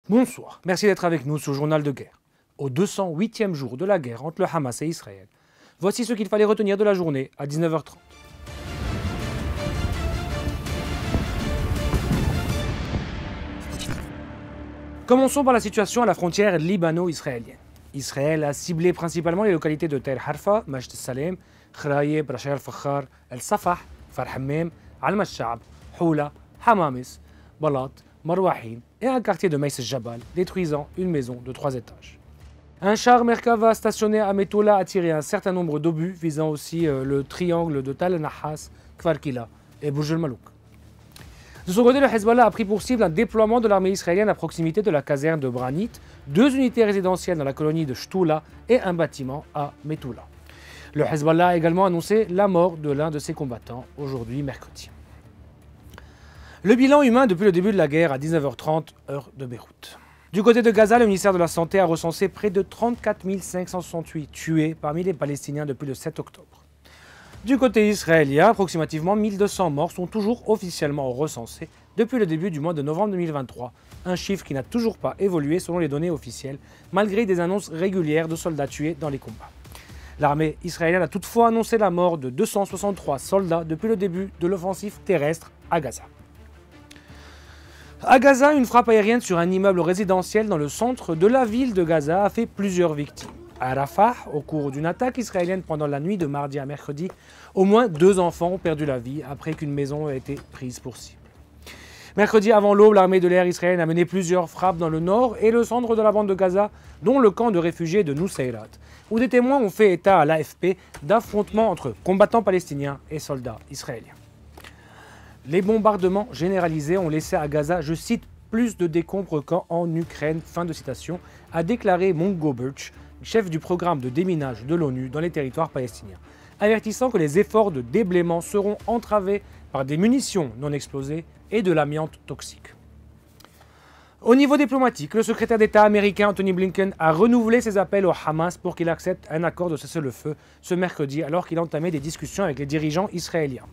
Bonsoir, merci d'être avec nous sur Journal de guerre. Au 208e jour de la guerre entre le Hamas et Israël, voici ce qu'il fallait retenir de la journée à 19h30. Commençons par la situation à la frontière libano-israélienne. Israël a ciblé principalement les localités de Tel Harfa, Majd Salem, Khraïeb, Rachel Fakhar, El Safah, Far Hammam, Al-Mash'ab, Houla, Hamamis, Balat, Marwahin et un quartier de Maïs Jabal, détruisant une maison de 3 étages. Un char Merkava stationné à Metula a tiré un certain nombre d'obus visant aussi le triangle de Tal Nahas, Kfar Kila et Bouj el-Malouk. De son côté, le Hezbollah a pris pour cible un déploiement de l'armée israélienne à proximité de la caserne de Branit, 2 unités résidentielles dans la colonie de Shtula et un bâtiment à Metula. Le Hezbollah a également annoncé la mort de l'un de ses combattants aujourd'hui mercredi. Le bilan humain depuis le début de la guerre à 19h30, heure de Beyrouth. Du côté de Gaza, le ministère de la Santé a recensé près de 34 568 tués parmi les Palestiniens depuis le 7 octobre. Du côté israélien, approximativement 1200 morts sont toujours officiellement recensés depuis le début du mois de novembre 2023, un chiffre qui n'a toujours pas évolué selon les données officielles, malgré des annonces régulières de soldats tués dans les combats. L'armée israélienne a toutefois annoncé la mort de 263 soldats depuis le début de l'offensive terrestre à Gaza. À Gaza, une frappe aérienne sur un immeuble résidentiel dans le centre de la ville de Gaza a fait plusieurs victimes. À Rafah, au cours d'une attaque israélienne pendant la nuit de mardi à mercredi, au moins 2 enfants ont perdu la vie après qu'une maison ait été prise pour cible. Mercredi avant l'aube, l'armée de l'air israélienne a mené plusieurs frappes dans le nord et le centre de la bande de Gaza, dont le camp de réfugiés de Nusayrat, où des témoins ont fait état à l'AFP d'affrontements entre combattants palestiniens et soldats israéliens. Les bombardements généralisés ont laissé à Gaza, je cite, plus de décombres qu'en Ukraine, fin de citation, a déclaré Mongo Burch, chef du programme de déminage de l'ONU dans les territoires palestiniens, avertissant que les efforts de déblaiement seront entravés par des munitions non explosées et de l'amiante toxique. Au niveau diplomatique, le secrétaire d'État américain Anthony Blinken a renouvelé ses appels au Hamas pour qu'il accepte un accord de cessez-le-feu ce mercredi alors qu'il entamait des discussions avec les dirigeants israéliens.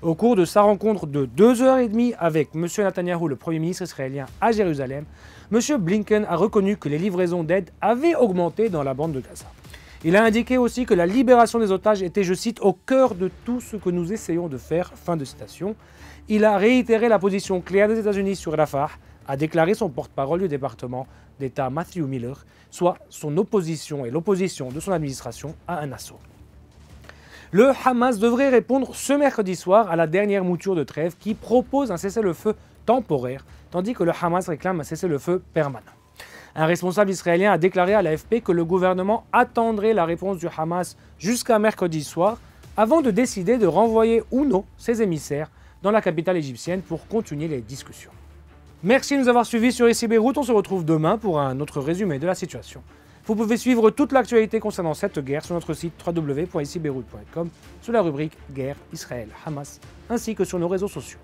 Au cours de sa rencontre de 2h30 avec M. Netanyahou, le Premier ministre israélien, à Jérusalem, M. Blinken a reconnu que les livraisons d'aide avaient augmenté dans la bande de Gaza. Il a indiqué aussi que la libération des otages était, je cite, au cœur de tout ce que nous essayons de faire, fin de citation. Il a réitéré la position claire des États-Unis sur Rafah, a déclaré son porte-parole du département d'État Matthew Miller, soit son opposition et l'opposition de son administration à un assaut. Le Hamas devrait répondre ce mercredi soir à la dernière mouture de trêve qui propose un cessez-le-feu temporaire, tandis que le Hamas réclame un cessez-le-feu permanent. Un responsable israélien a déclaré à l'AFP que le gouvernement attendrait la réponse du Hamas jusqu'à mercredi soir avant de décider de renvoyer ou non ses émissaires dans la capitale égyptienne pour continuer les discussions. Merci de nous avoir suivis sur ICI Beyrouth. On se retrouve demain pour un autre résumé de la situation. Vous pouvez suivre toute l'actualité concernant cette guerre sur notre site www.icibeyrouth.com sous la rubrique Guerre Israël-Hamas ainsi que sur nos réseaux sociaux.